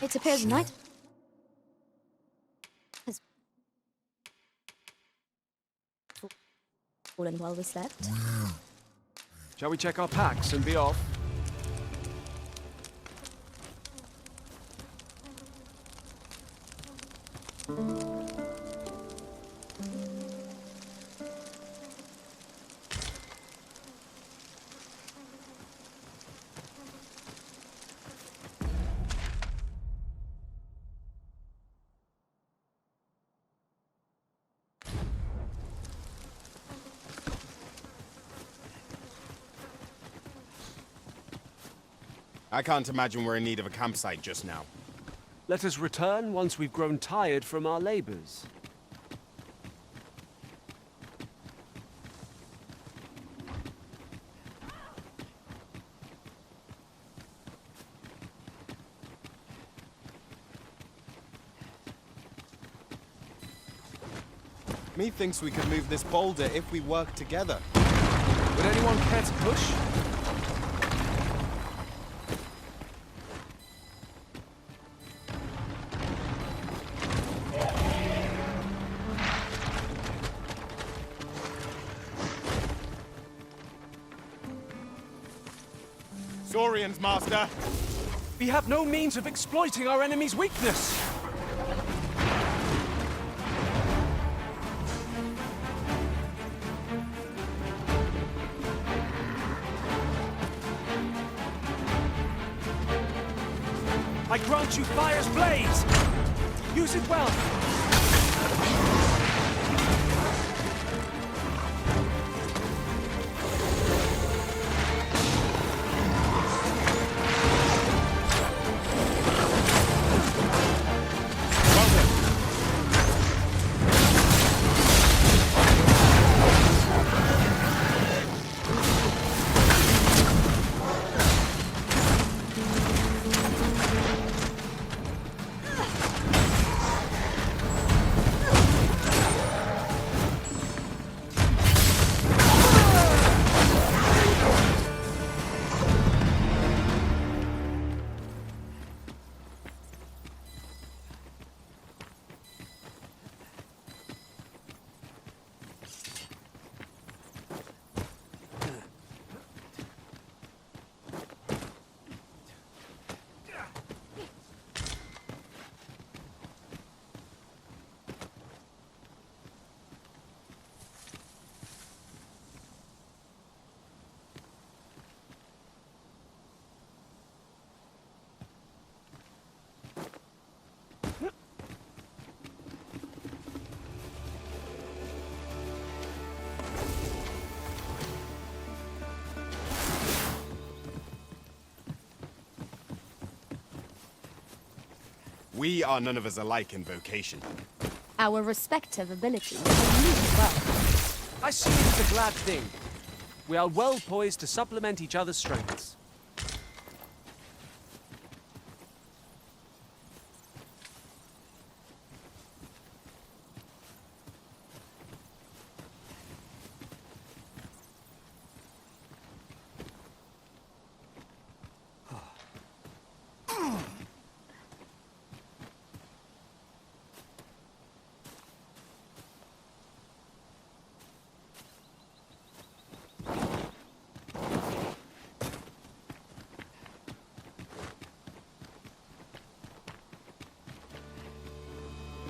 It appears night has fallen while we slept. Shall we check our packs and be off? I can't imagine we're in need of a campsite just now. Let us return once we've grown tired from our labors. Methinks we could move this boulder if we work together. Would anyone care to push? Saurians, Master! We have no means of exploiting our enemy's weakness! I grant you fire's blaze! Use it well! We are none of us alike in vocation. Our respective abilities are unique well. I see it as a glad thing. We are well poised to supplement each other's strengths.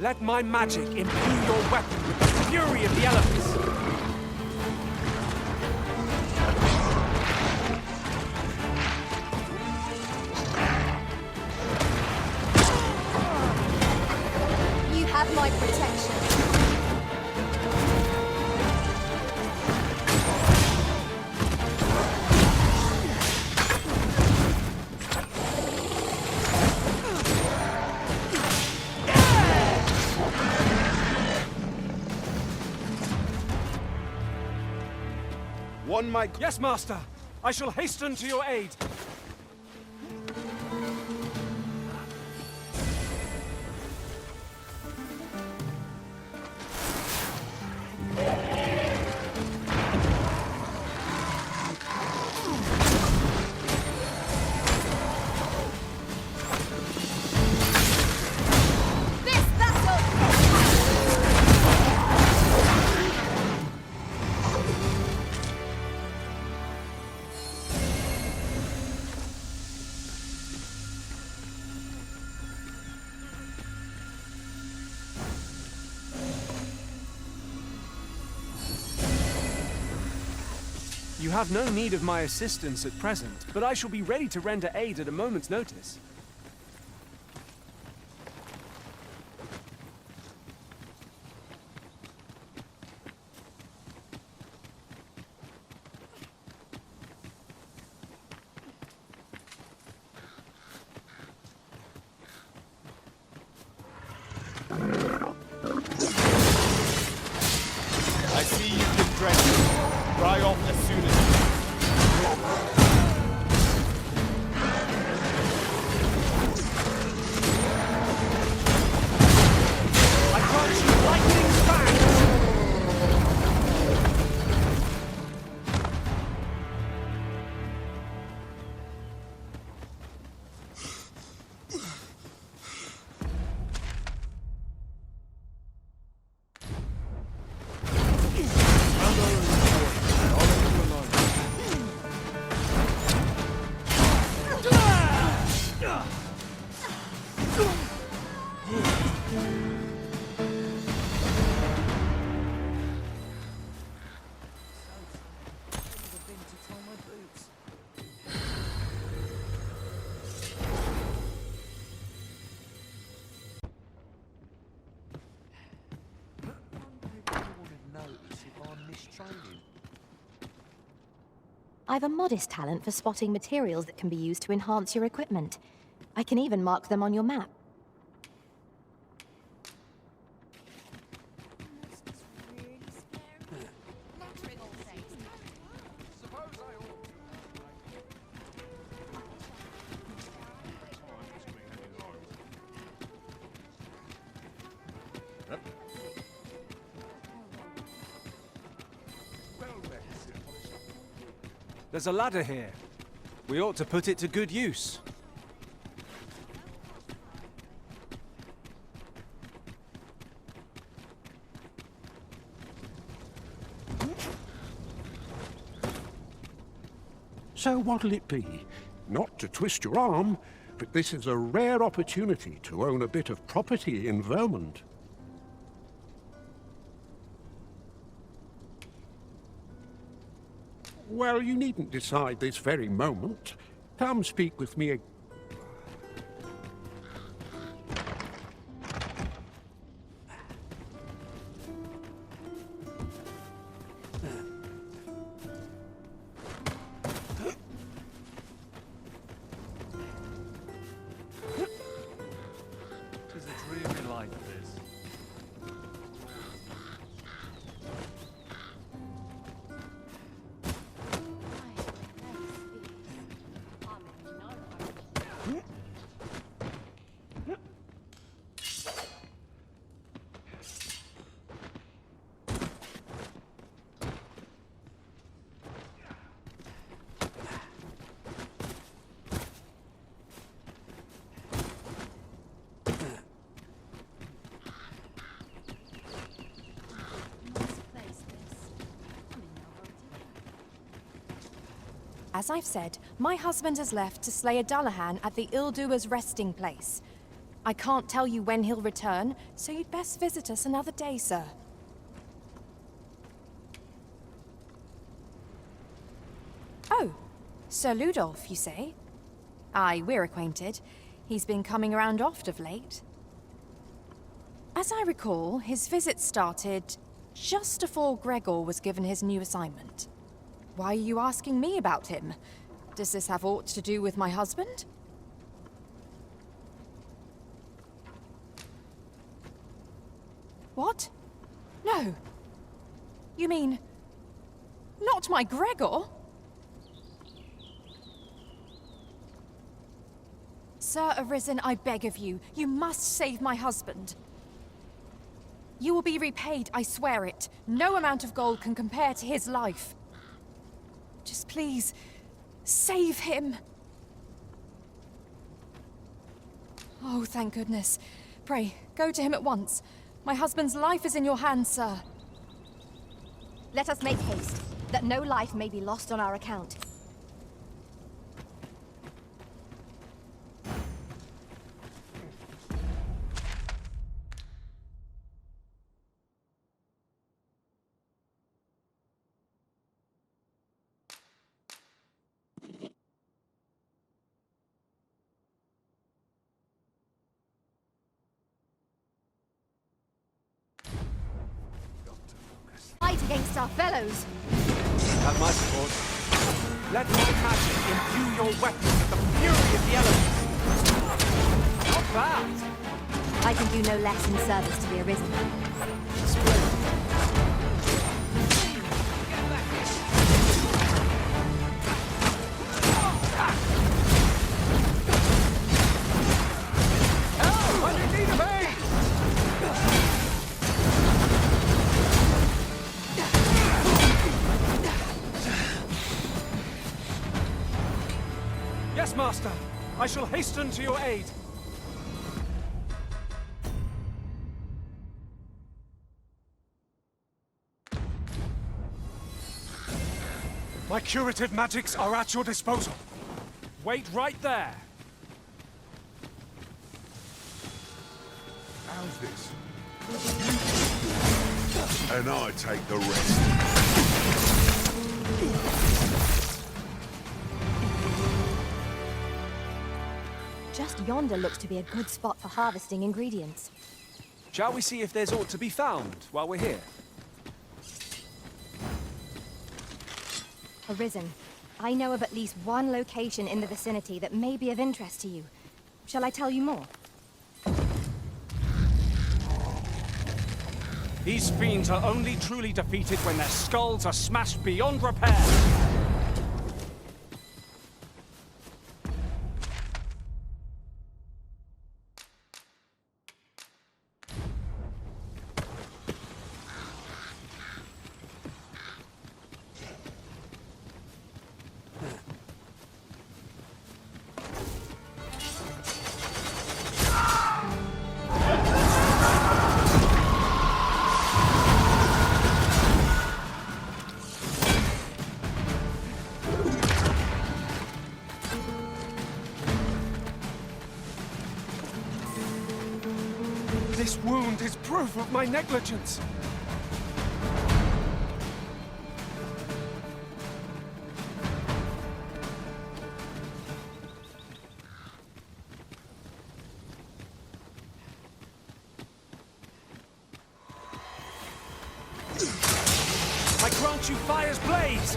Let my magic imbue your weapon with the fury of the elements! You have my protection. One might... Yes, Master! I shall hasten to your aid! You have no need of my assistance at present, but I shall be ready to render aid at a moment's notice. I see you've been drenched. Dry off as soon as you I can't shoot lightning fast! I've a modest talent for spotting materials that can be used to enhance your equipment. I can even mark them on your map. There's a ladder here. We ought to put it to good use. So what'll it be? Not to twist your arm, but this is a rare opportunity to own a bit of property in Vermont. Well, you needn't decide this very moment. Come speak with me again. Tis a dreary life, this. As I've said, my husband has left to slay a Dullahan at the Ill-Doer's resting place. I can't tell you when he'll return, so you'd best visit us another day, sir. Oh, Sir Ludolf, you say? Aye, we're acquainted. He's been coming around oft of late. As I recall, his visit started just before Gregor was given his new assignment. Why are you asking me about him? Does this have aught to do with my husband? What? No. You mean... not my Gregor? Sir Arisen, I beg of you. You must save my husband. You will be repaid, I swear it. No amount of gold can compare to his life. Just please, save him. Oh, thank goodness. Pray, go to him at once. My husband's life is in your hands, sir. Let us make haste, that no life may be lost on our account. against our fellows. Have my support. Let my magic imbue your weapons with the fury of the elements. Not bad. I can do no less in service to the Arisen. Splendid. Help! I'm in need of aid! Yes, Master. I shall hasten to your aid. My curative magics are at your disposal. Wait right there. How's this? And I take the rest. Just yonder looks to be a good spot for harvesting ingredients. Shall we see if there's aught to be found while we're here? Arisen, I know of at least one location in the vicinity that may be of interest to you. Shall I tell you more? These fiends are only truly defeated when their skulls are smashed beyond repair. This wound is proof of my negligence. I grant you fire's blaze.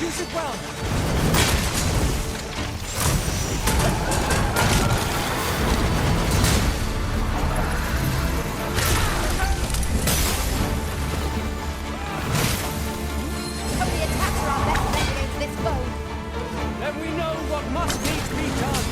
Use it well. Then we know what must needs be done.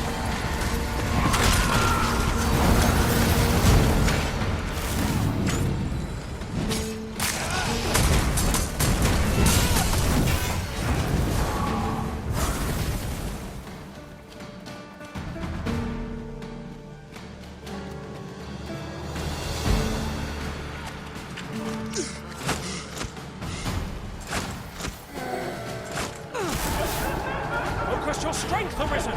Focus your strength, Arisen!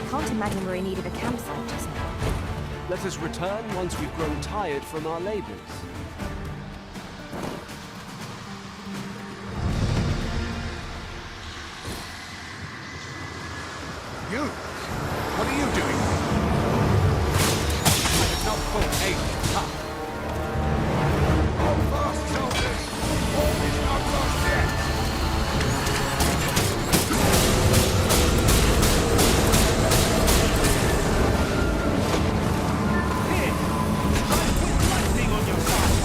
Can't imagine we're in need of a campsite just now. Let us return once we've grown tired from our labors. You? What are you doing? I have not put aid. Hold fast, soldiers! All is not lost yet! Here! Strike with lightning on your side!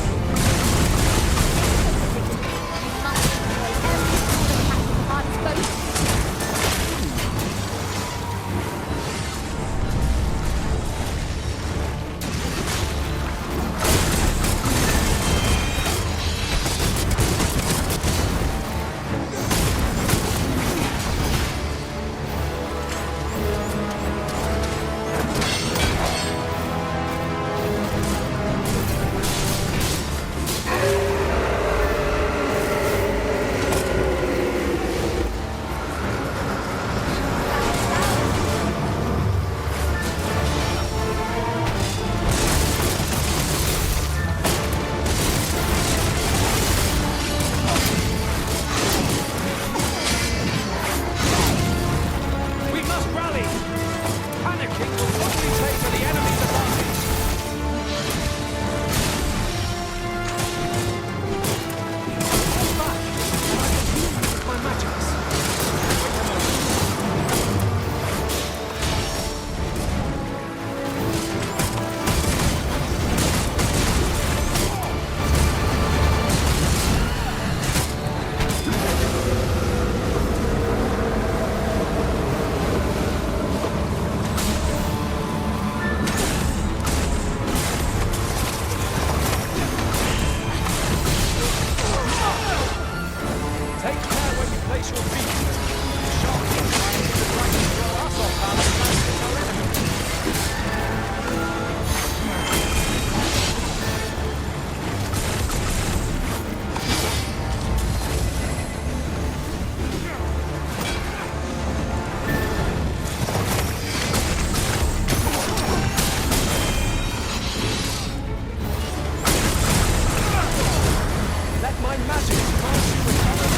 brace your feet. Sharp things might need to try to throw us off balance and hit our enemy. Let my magic cause you recover.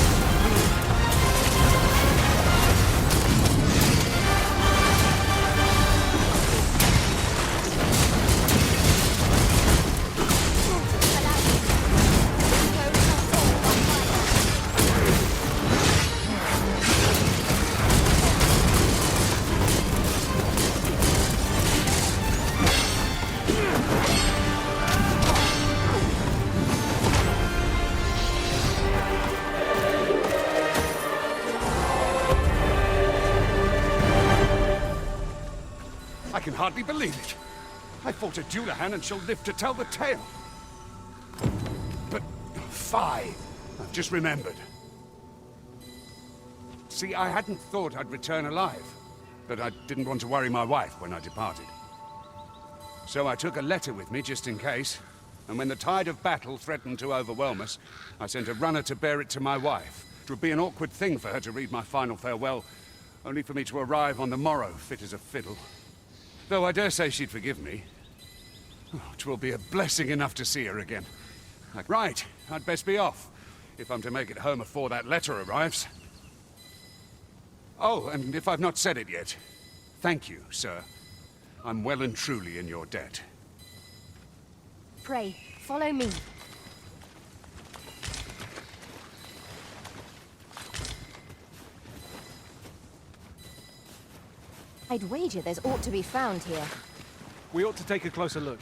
I can hardly believe it. I fought a Dullahan and she'll live to tell the tale. But, fie! I've just remembered. See, I hadn't thought I'd return alive, but I didn't want to worry my wife when I departed. So I took a letter with me just in case, and when the tide of battle threatened to overwhelm us, I sent a runner to bear it to my wife. It would be an awkward thing for her to read my final farewell, only for me to arrive on the morrow, fit as a fiddle. Though I dare say she'd forgive me. Oh, it will be a blessing enough to see her again. Right, I'd best be off, if I'm to make it home before that letter arrives. Oh, and if I've not said it yet, thank you, sir. I'm well and truly in your debt. Pray, follow me. I'd wager there's aught to be found here. We ought to take a closer look.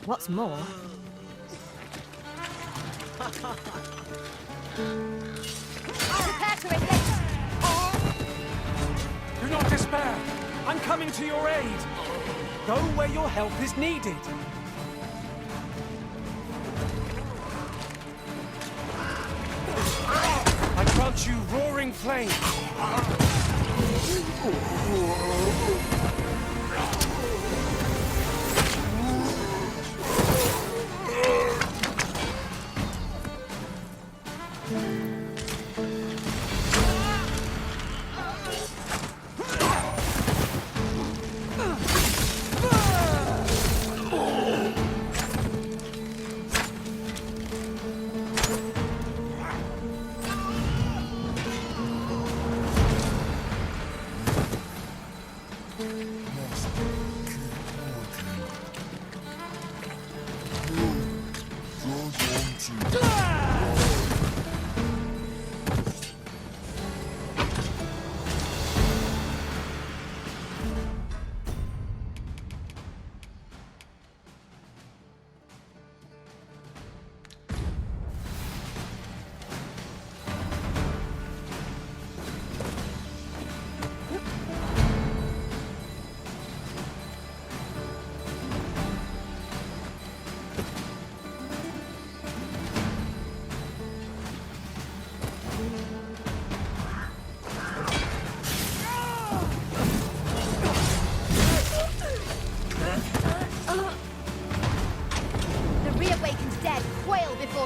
What's more, prepare to engage. Do not despair! I'm coming to your aid! Go where your help is needed! I grant you roaring flame!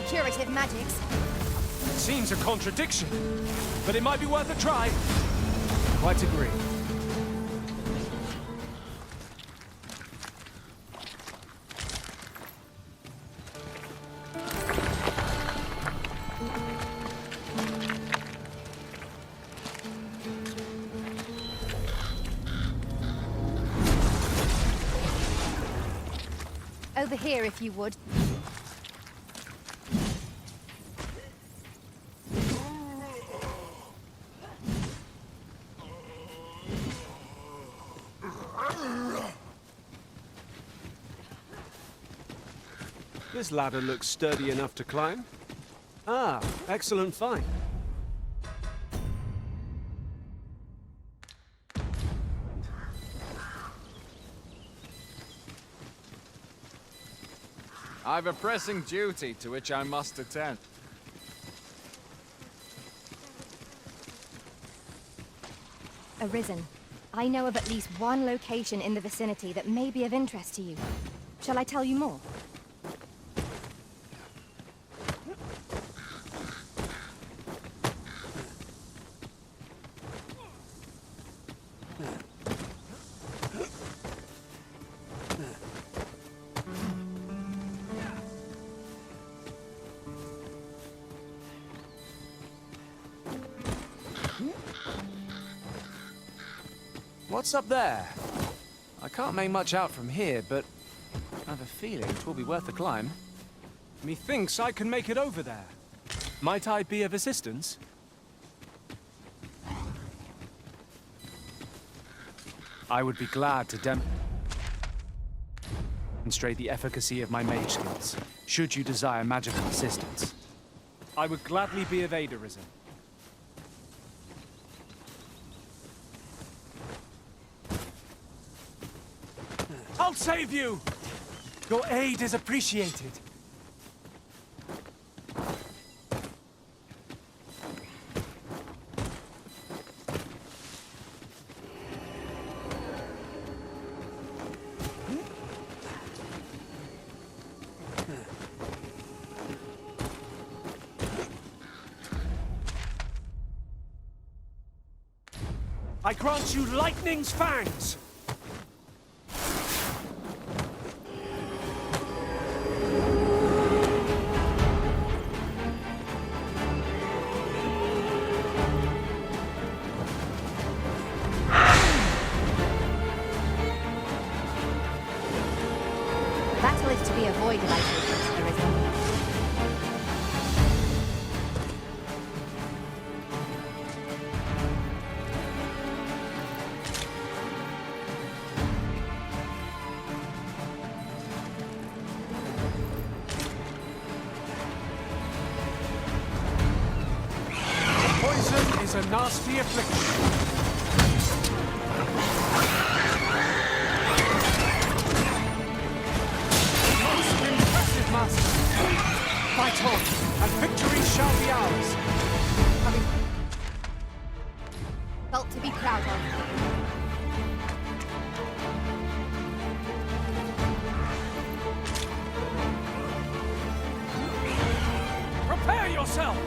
Curative magics. Seems a contradiction, but it might be worth a try. Quite agree. Over here, if you would. This ladder looks sturdy enough to climb. Ah, excellent find. I've a pressing duty to which I must attend. Arisen, I know of at least one location in the vicinity that may be of interest to you. Shall I tell you more? What's up there? I can't make much out from here, but I have a feeling it will be worth the climb. Methinks I can make it over there. Might I be of assistance? I would be glad to demonstrate the efficacy of my mage skills, should you desire magical assistance. I would gladly be of aid, Arisen. I'll save you! Your aid is appreciated. I grant you Lightning's Fangs! Battle is to be avoided, I think, Arisen. Poison is a nasty affliction. Most impressive, Master. Fight on, and victory shall be ours. Felt to be proud of. Prepare yourself!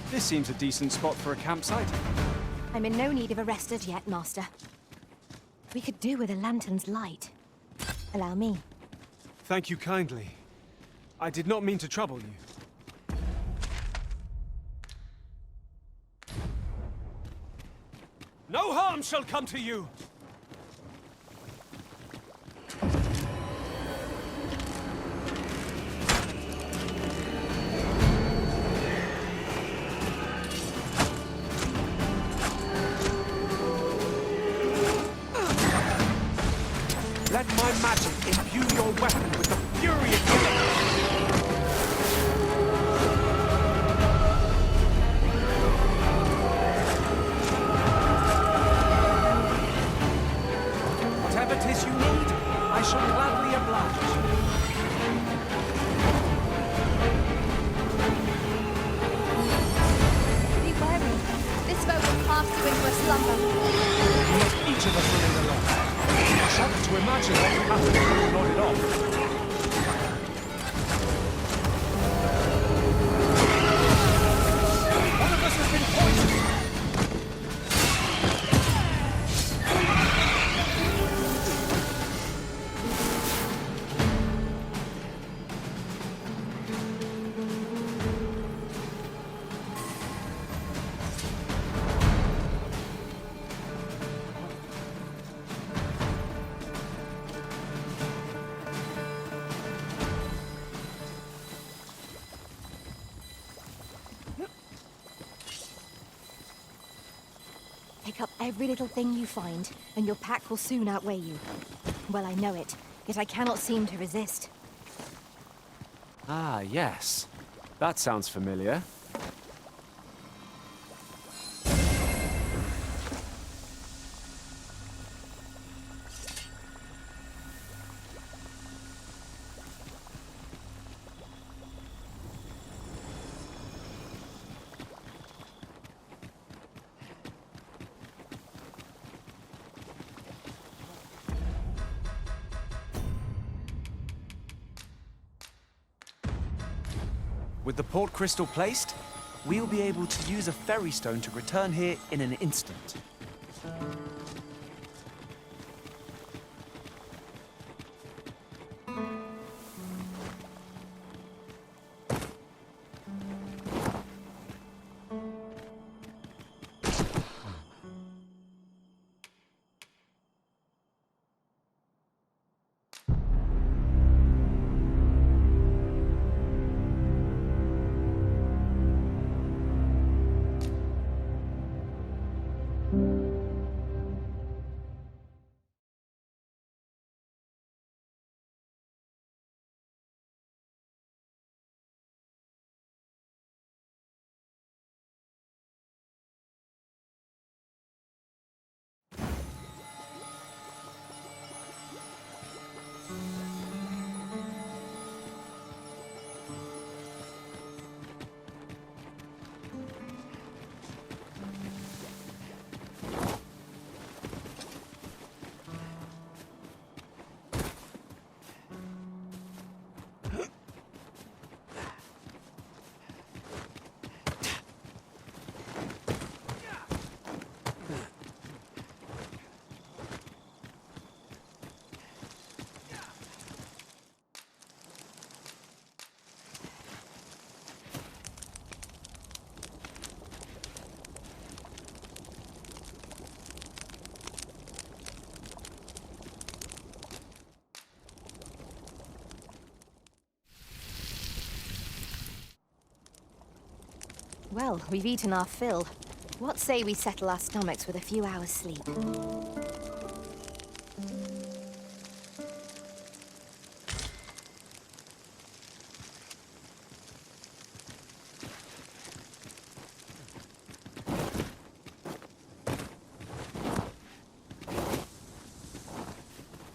This seems a decent spot for a campsite. I'm in no need of a rest as yet, Master. We could do with a lantern's light. Allow me. Thank you kindly. I did not mean to trouble you. No harm shall come to you! Let my magic imbue your weapon with the fury of elements. Whatever 'tis you need, I shall gladly oblige. Be wary. This smoke will cast you into a slumber. Each of us remain alone. I shudder to imagine what would happen if we nodded off. One of us has been poisoned! Pick up every little thing you find, and your pack will soon outweigh you. Well, I know it, yet I cannot seem to resist. Ah, yes. That sounds familiar. With the port crystal placed, we'll be able to use a ferry stone to return here in an instant. Well, we've eaten our fill. What say we settle our stomachs with a few hours' sleep?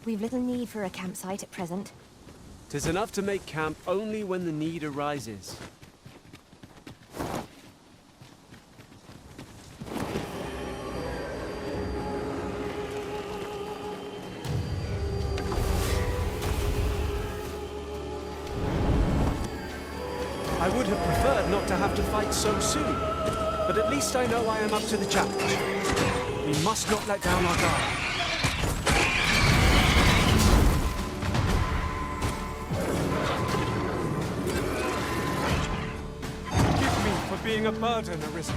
We've little need for a campsite at present. 'Tis enough to make camp only when the need arises. I would have preferred not to have to fight so soon, but at least I know I am up to the challenge. We must not let down our guard. Forgive me for being a burden, Arisen.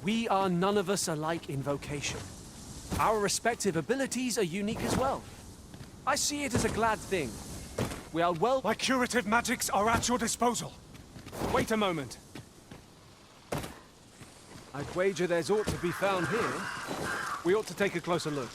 We are none of us alike in vocation. Our respective abilities are unique as well. I see it as a glad thing. We are well... My curative magics are at your disposal. Wait a moment. I'd wager there's aught to be found here. We ought to take a closer look.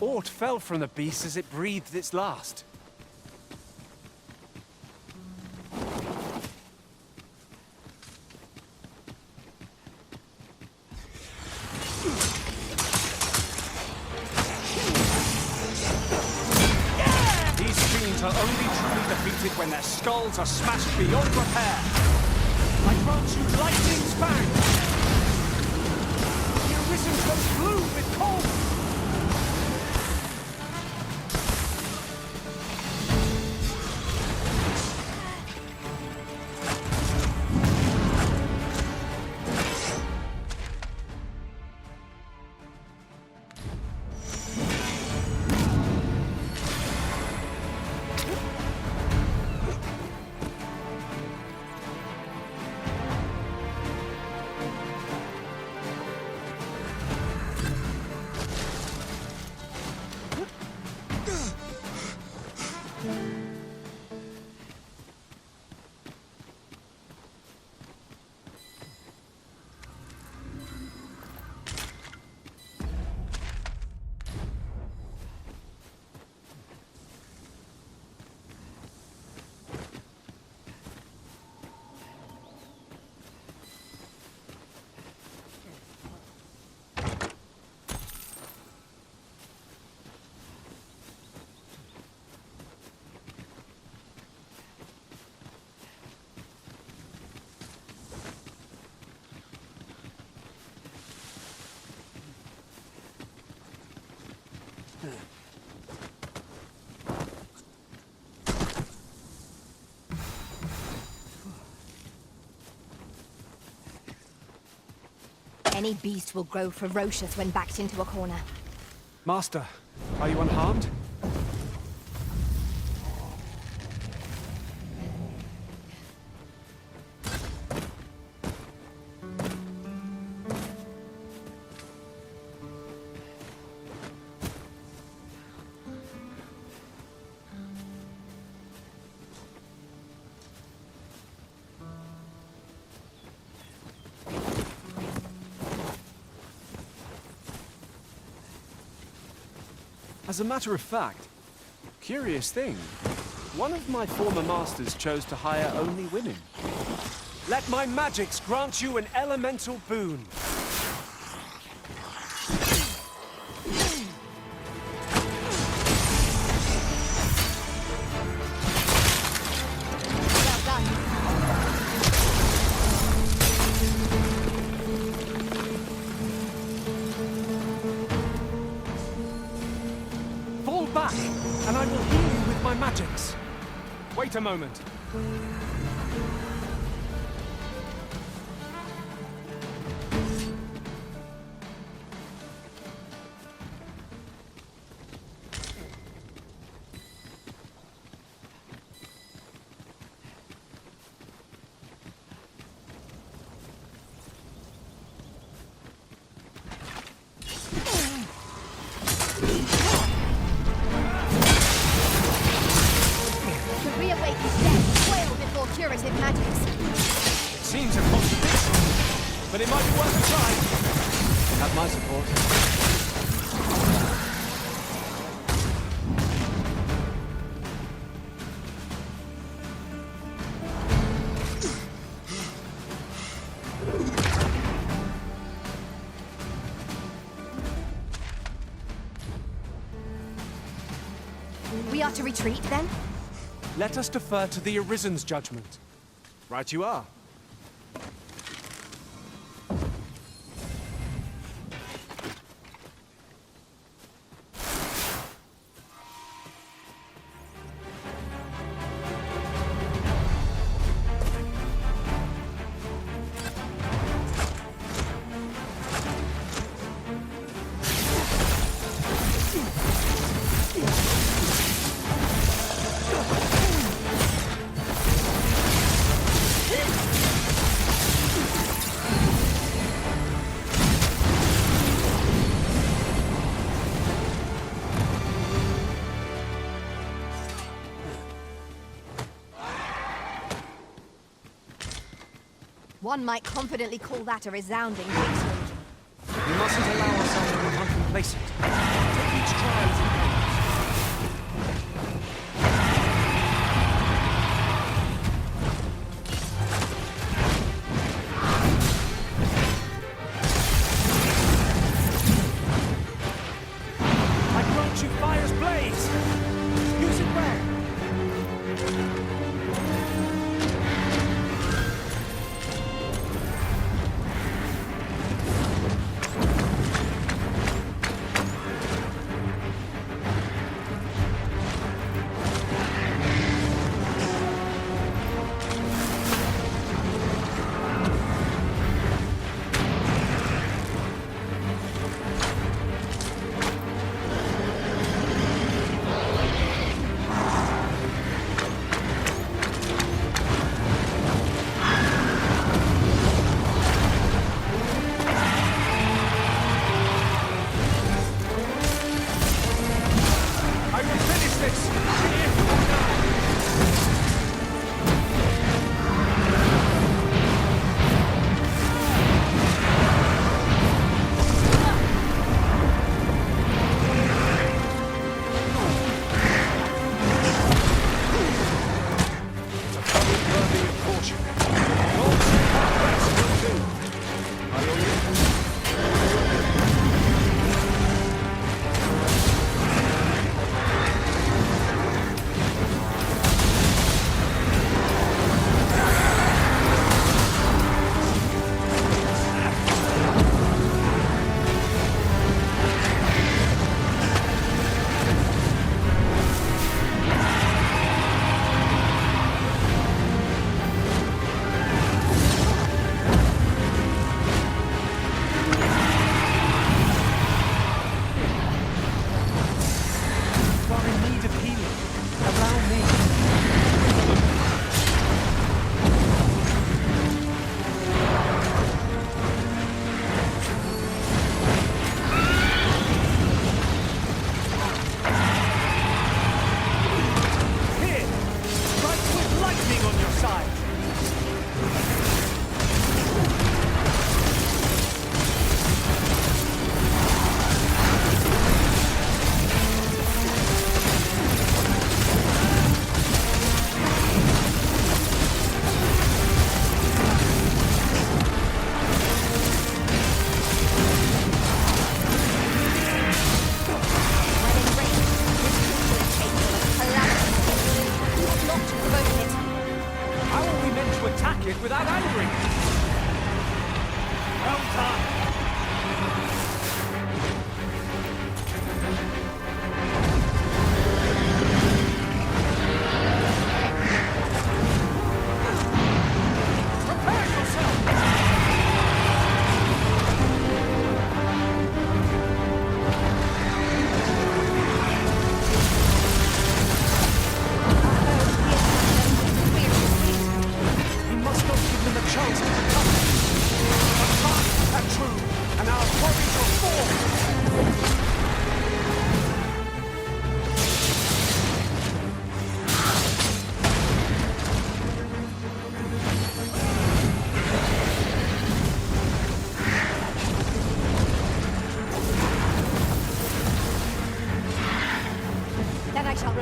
Aught fell from the beast as it breathed its last. defeated when their skulls are smashed beyond repair. I grant you lightning's bang. The Arisen goes blue with cold. Any beast will grow ferocious when backed into a corner. Master, are you unharmed? As a matter of fact, curious thing, one of my former masters chose to hire only women. Let my magics grant you an elemental boon. Well done. Fall back, and I will heal you with my magics. Wait a moment. To reawaken dead, quail before curative magics. Seems a contradiction, but it might be worth a try. Have my support. We are to retreat, then? Let us defer to the Arisen's judgment. Right you are. One might confidently call that a resounding victory. We mustn't allow ourselves to become complacent. Take each trial as it comes. I grant you fire's blaze! Use it well!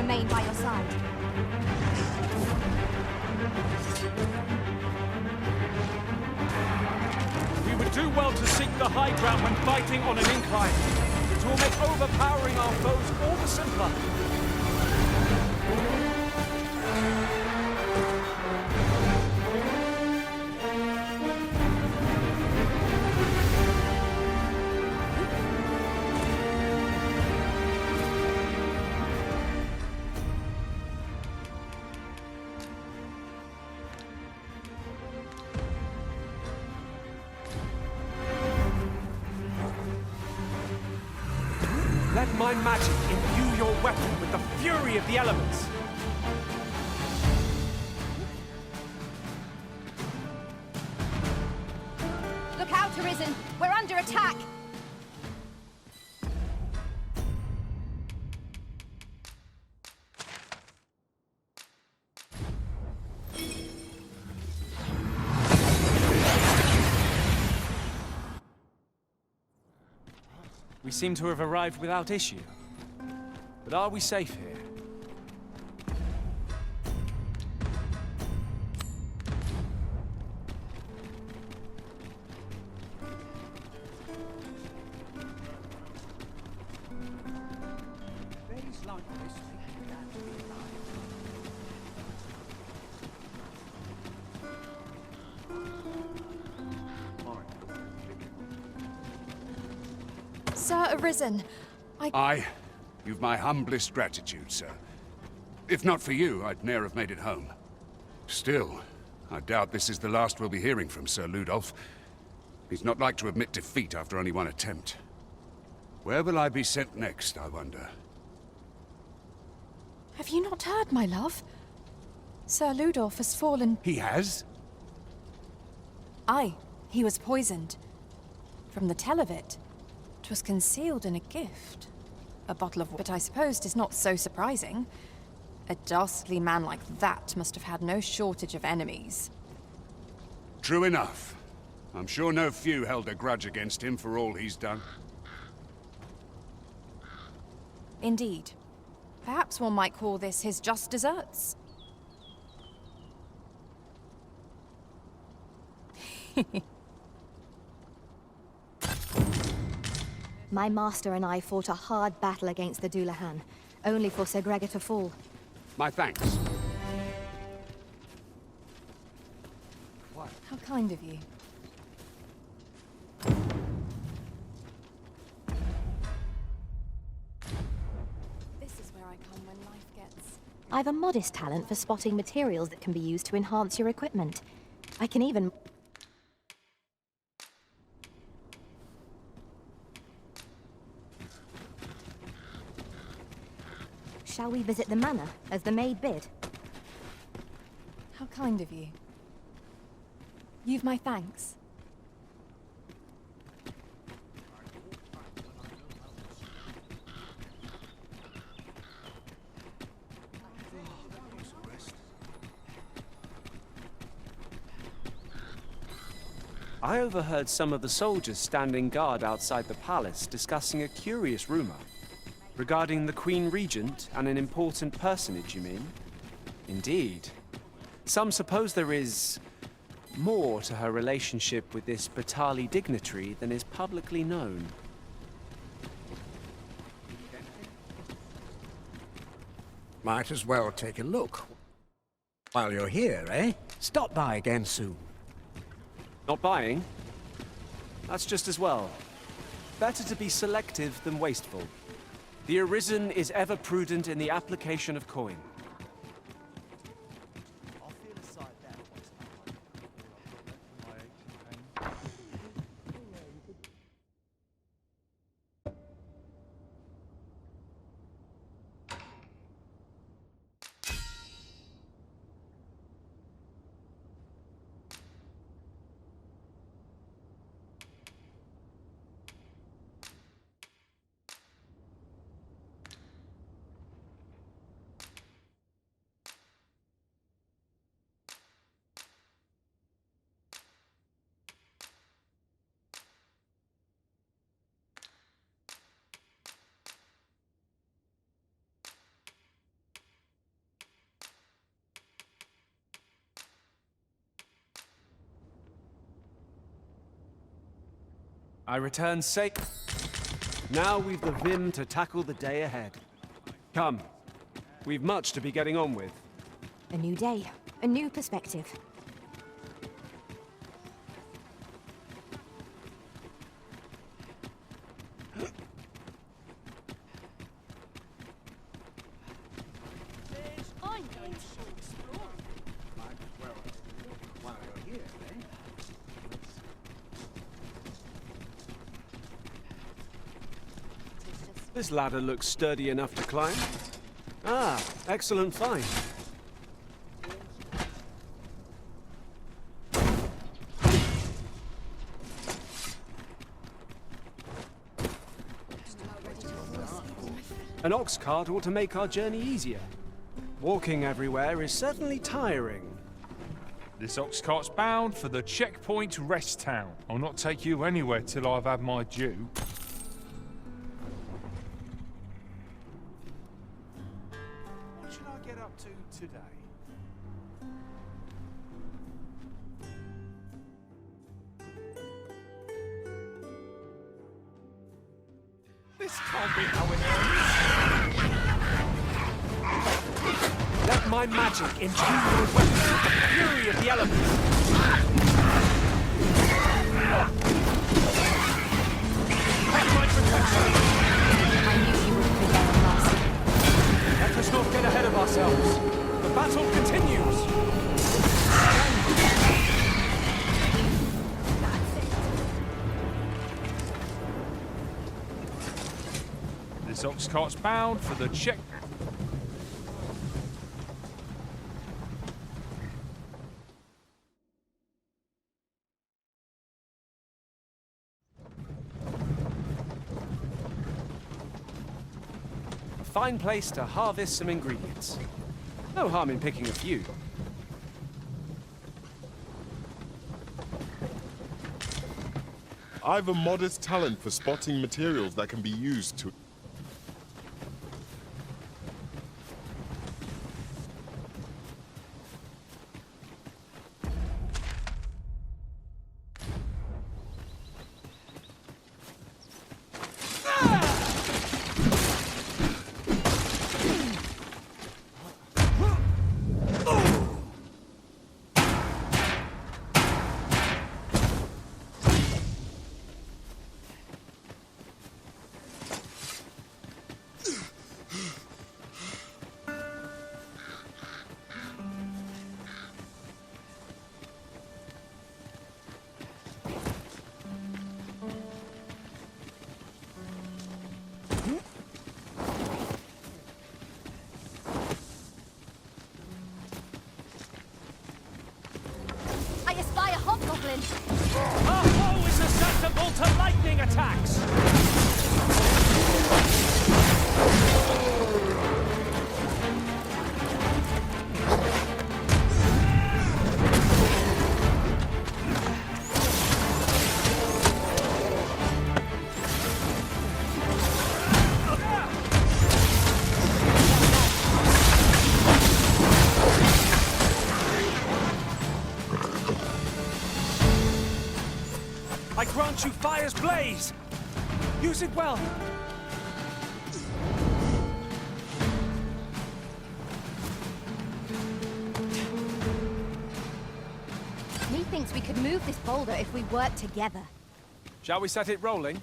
remain by your side. We would do well to seek the high ground when fighting on an incline. It will make overpowering our foes all the simpler. Let my magic imbue your weapon with the fury of the elements. Look out, Arisen! We're under attack! We seem to have arrived without issue. But are we safe here? Sir Arisen, You've my humblest gratitude, sir. If not for you, I'd ne'er have made it home. Still, I doubt this is the last we'll be hearing from Sir Ludolf. He's not like to admit defeat after only one attempt. Where will I be sent next, I wonder? have you not heard, my love? Sir Ludolf has fallen. He has? Aye, he was poisoned. From the tell of it, 'twas concealed in a gift. A bottle of... But I suppose 'tis not so surprising. A dastardly man like that must have had no shortage of enemies. True enough. I'm sure no few held a grudge against him for all he's done. Indeed. Perhaps one might call this his just deserts. My master and I fought a hard battle against the Dullahan, only for Sir Gregor to fall. My thanks. How kind of you. This is where I come when life gets... I've a modest talent for spotting materials that can be used to enhance your equipment. I can even... Shall we visit the manor, as the maid bid? How kind of you. You've my thanks. I overheard some of the soldiers standing guard outside the palace discussing a curious rumor. Regarding the Queen Regent and an important personage, you mean? Indeed. Some suppose there is more to her relationship with this Batali dignitary than is publicly known. Might as well take a look. While you're here, eh? Stop by again soon. Not buying? That's just as well. Better to be selective than wasteful. The Arisen is ever prudent in the application of coin. I return safe. Now we've the vim to tackle the day ahead. Come. We've much to be getting on with. A new day, a new perspective. This ladder looks sturdy enough to climb. Ah, excellent find. An ox cart ought to make our journey easier. Walking everywhere is certainly tiring. This ox cart's bound for the checkpoint rest town. I'll not take you anywhere till I've had my due. What should I get up to today? This can't be how it ends. Let my magic imbue your weapons with the fury of the elements. Let my protection! I knew you wouldn't be there on last. Let us not get ahead of ourselves. The battle continues! This ox cart's bound for the check. Fine place to harvest some ingredients. No harm in picking a few. I've a modest talent for spotting materials that can be used to... I espy a hobgoblin! Our foe is susceptible to lightning attacks! I grant you fire's blaze! Use it well! Methinks we could move this boulder if we work together. Shall we set it rolling?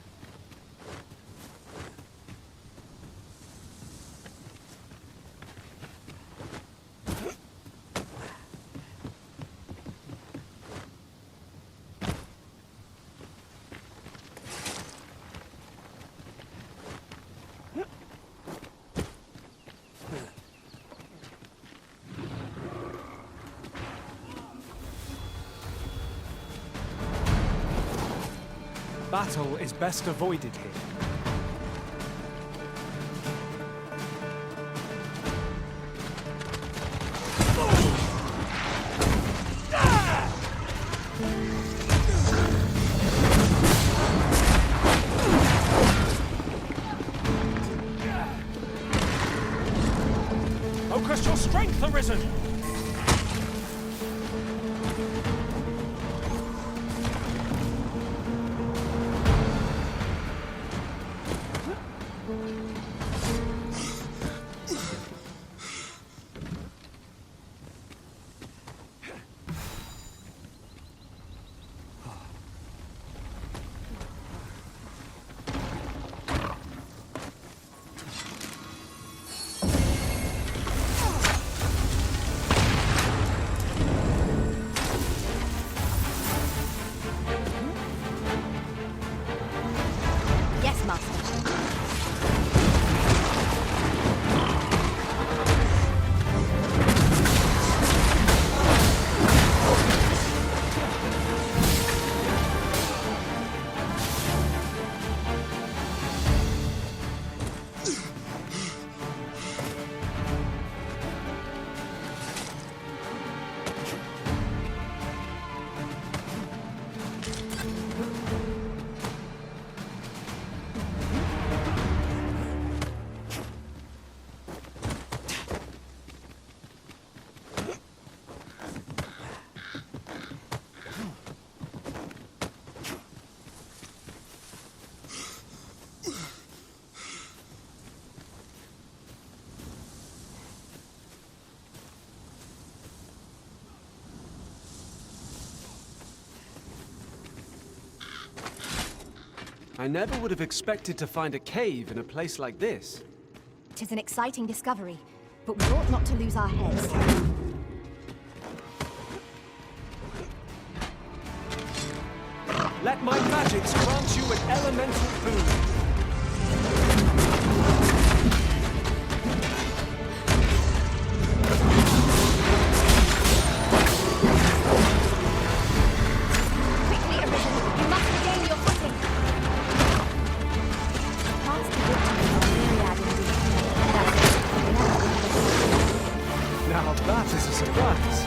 Battle is best avoided here. Focus your strength, Arisen! I never would have expected to find a cave in a place like this. 'Tis an exciting discovery, but we ought not to lose our heads. Let my magics grant you an elemental boon. Quickly, Arisen! You must regain your footing! Past the victory of Myriad indeed. Now that is a surprise.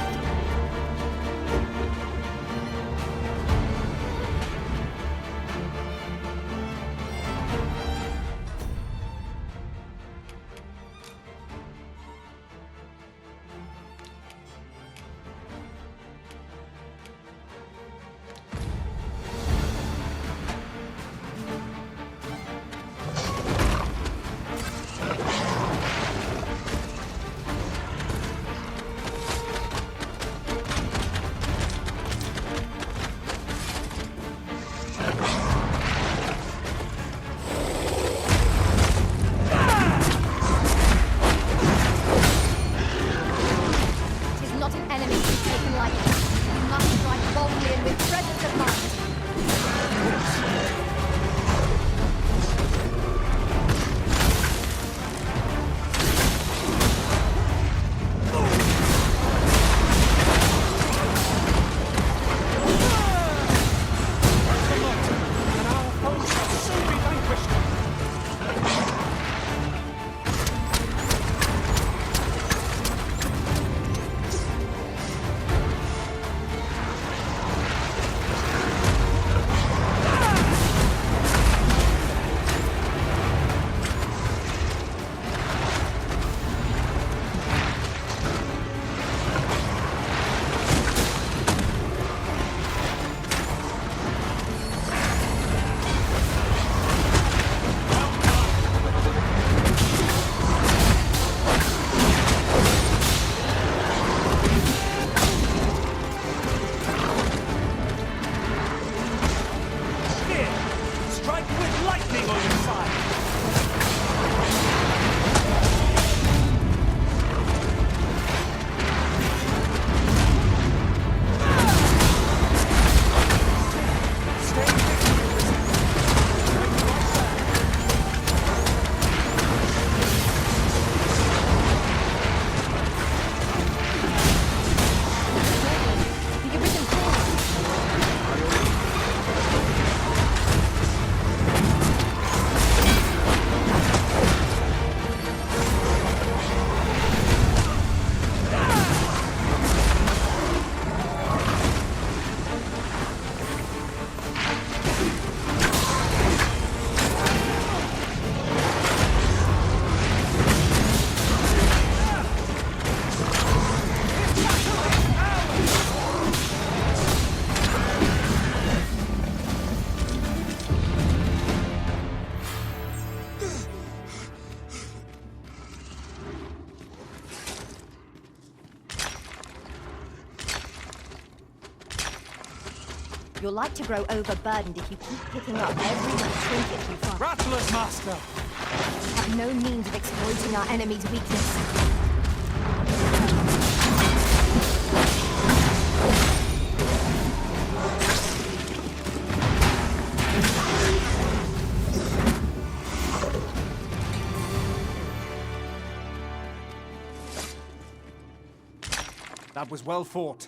You're like to grow overburdened if you keep picking up every little trinket you find. Rattlers, Master! We have no means of exploiting our enemy's weakness. That was well fought.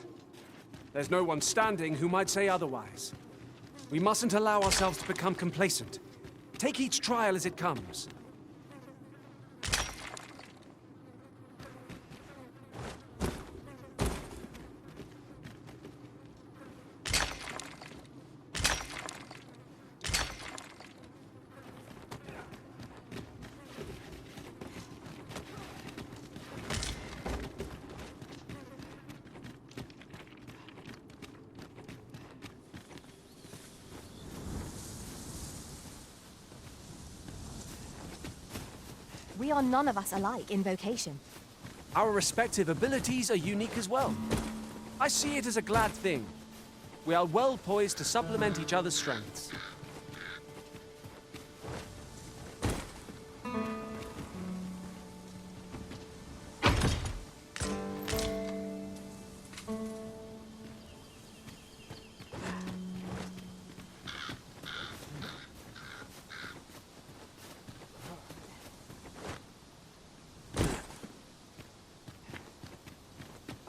There's no one standing who might say otherwise. We mustn't allow ourselves to become complacent. Take each trial as it comes. We are none of us alike in vocation. Our respective abilities are unique as well. I see it as a glad thing. We are well poised to supplement each other's strengths.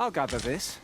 I'll gather this.